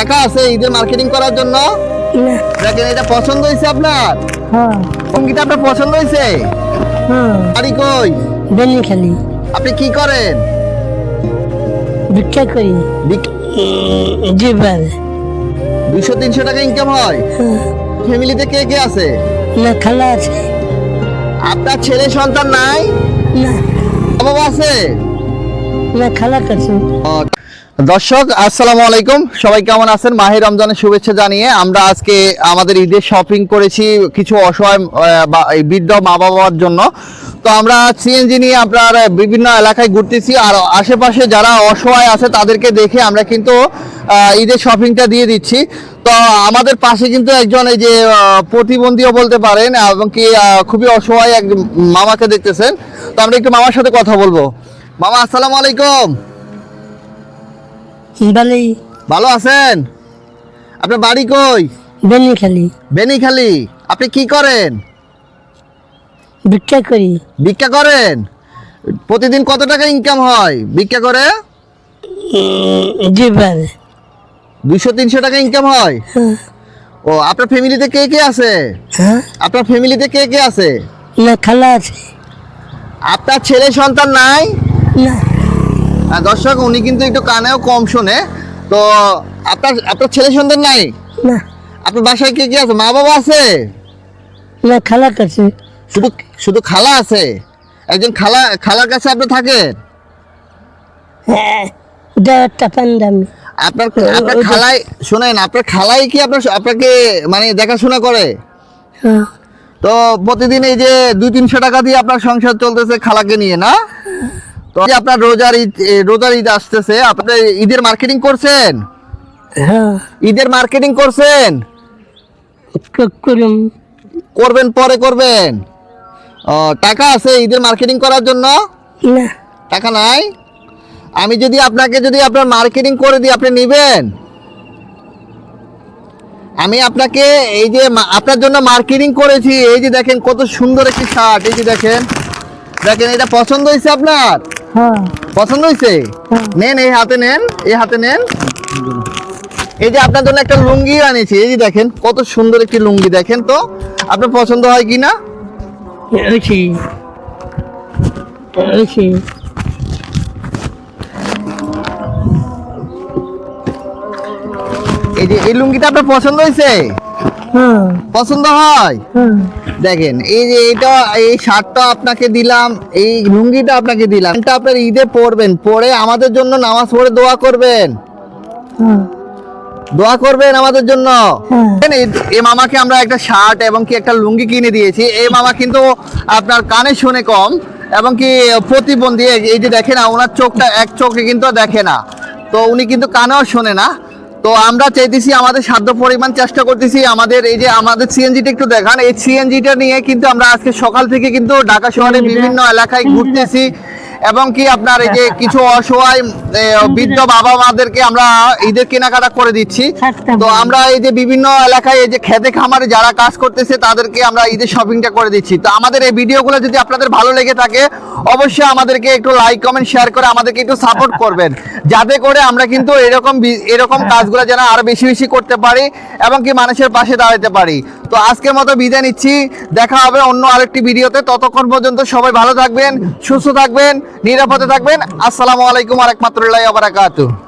টাকা আছে ঈদের মার্কেটিং করার জন্য? না। দেখেন এটা পছন্দ হয়েছে আপনার? হ্যাঁ। লুঙ্গিটা আপনার পছন্দ হয়েছে? হ্যাঁ। বাড়ি কই? বেনিখালি। আপনি কি করেন? ভিক্ষা করি। জীবন। 200-300 টাকা ইনকাম হয়? ফ্যামিলিতে কে কে আছে? না, খালা আছে। আপনার ছেলে সন্তান নাই? না। বাবা আছে? না, খালা কাছে। দর্শক আসসালামু আলাইকুম, সবাই কেমন আছেন? মাহে রমজানের শুভেচ্ছা জানিয়ে আমরা আজকে আমাদের ঈদের শপিং করেছি কিছু অসহায় বৃদ্ধ মা বাবার জন্য। তো আমরা সিএনজি নিয়ে আপনার বিভিন্ন এলাকায় ঘুরতেছি, আর আশেপাশে যারা অসহায় আছে তাদেরকে দেখে আমরা কিন্তু ঈদের শপিংটা দিয়ে দিচ্ছি। তো আমাদের পাশে কিন্তু একজন এই যে প্রতিবন্ধীও বলতে পারেন এবং কি খুবই অসহায় এক মামাকে দেখতেছেন। তো আমরা একটু মামার সাথে কথা বলবো। মামা আসসালামু আলাইকুম। বালি। ভালো আছেন? আপনার বাড়ি কই? বেনিখালি। বেনিখালি। আপনি কি করেন? ভিক্ষা করি। ভিক্ষা করেন? প্রতিদিন কত টাকা ইনকাম হয় ভিক্ষা করে? জীবন। 200-300 টাকা ইনকাম হয়? ও, আপনার ফ্যামিলিতে কে কে আছে? হ্যাঁ। আপনার ফ্যামিলিতে কে কে আছে? না, খালা আছে। আপনার ছেলে সন্তান নাই? না। দর্শক উনি কিন্তু একটু কানেও কম শোনে। তো আপনার ছেলে সন্তান নাই? না। আপনার বাসায় কে কে আছে? মা বাবা আছে? না, খালা কাছে। শুধু শুধু খালা আছে? একজন খালার কাছে আপনি থাকেন? হ্যাঁ। পান্ডামি। আপনার খালাই, শোনেন, আপনার খালাই কি আপনাকে মানে দেখাশোনা করে? হ্যাঁ। তো প্রতিদিন এই যে 200-300 টাকা দিয়ে আপনার সংসার চলতেছে খালাকে নিয়ে, না? তো এই যে আপনার রোজার ঈদ আসতেছে, আপনি ঈদের মার্কেটিং করছেন? হ্যাঁ। ঈদের মার্কেটিং করছেন? করুন। করবেন, পরে করবেন। টাকা আছে ঈদের মার্কেটিং করার জন্য? না। টাকা নাই? আমি যদি আপনার মার্কেটিং করে দিই, আপনি নেবেন? আমি আপনাকে এই যে আপনার জন্য মার্কেটিং করেছি। এই যে দেখেন কত সুন্দর একটি শার্ট, এই যে দেখেন এটা পছন্দ হয়েছে আপনার? হ্যাঁ। পছন্দ হয়েছে? নেন, এই হাতে নেন, এই হাতে নেন। এই যে আপনার জন্য একটা লুঙ্গি আনিয়েছি, এই যে দেখেন কত সুন্দর একটি লুঙ্গি। দেখেন তো আপনার পছন্দ হয় কিনা? এই যে এই লুঙ্গিটা আপনার পছন্দ হয়েছে? পছন্দ হয়? দেখেন এই যে এই শার্টটা আপনাকে দিলাম, এই লুঙ্গিটা আপনাকে দিলাম, এটা আপনার ঈদে পরবেন, পরে আমাদের জন্য নামাজ পড়ে দোয়া করবেন। দোয়া করবেন আমাদের জন্য। এই মামাকে আমরা একটা শার্ট এবং কি একটা লুঙ্গি কিনে দিয়েছি। এই মামা কিন্তু আপনার কানে শোনে কম এবং কি প্রতিবন্ধী। এই যে দেখেন ওনার চোখটা এক চোখে কিন্তু দেখে না, তো উনি কিন্তু কানেও শোনে না। তো আমরা চাইতেছি, আমাদের সাধ্য পরিমাণ চেষ্টা করতেছি। আমাদের এই যে আমাদের সিএনজিটা একটু দেখান। এই সিএনজিটা নিয়ে কিন্তু আমরা আজকে সকাল থেকে কিন্তু ঢাকা শহরে বিভিন্ন এলাকায় ঘুরতেছি এবং কি আপনার এই যে কিছু অসহায় বৃদ্ধ বাবা মাদেরকে আমরা ঈদের কেনাকাটা করে দিচ্ছি। তো আমরা এই যে বিভিন্ন এলাকায় এই যে খেতে খামারে যারা কাজ করতেছে তাদেরকে আমরা ঈদের শপিংটা করে দিচ্ছি। তো আমাদের এই ভিডিওগুলো যদি আপনাদের ভালো লেগে থাকে, অবশ্যই আমাদেরকে একটু লাইক কমেন্ট শেয়ার করে আমাদেরকে একটু সাপোর্ট করবেন, যাতে করে আমরা কিন্তু এরকম কাজগুলো যেন আরো বেশি বেশি করতে পারি এবং কি মানুষের পাশে দাঁড়াতে পারি। তো আজকের মতো বিদায় নিচ্ছি, দেখা হবে অন্য আরেকটি ভিডিওতে। ততক্ষণ পর্যন্ত সবাই ভালো থাকবেন, সুস্থ থাকবেন, নিরাপদে থাকবেন। আসসালামু আলাইকুম ওয়া রাহমাতুল্লাহি ওয়া বারাকাতুহু।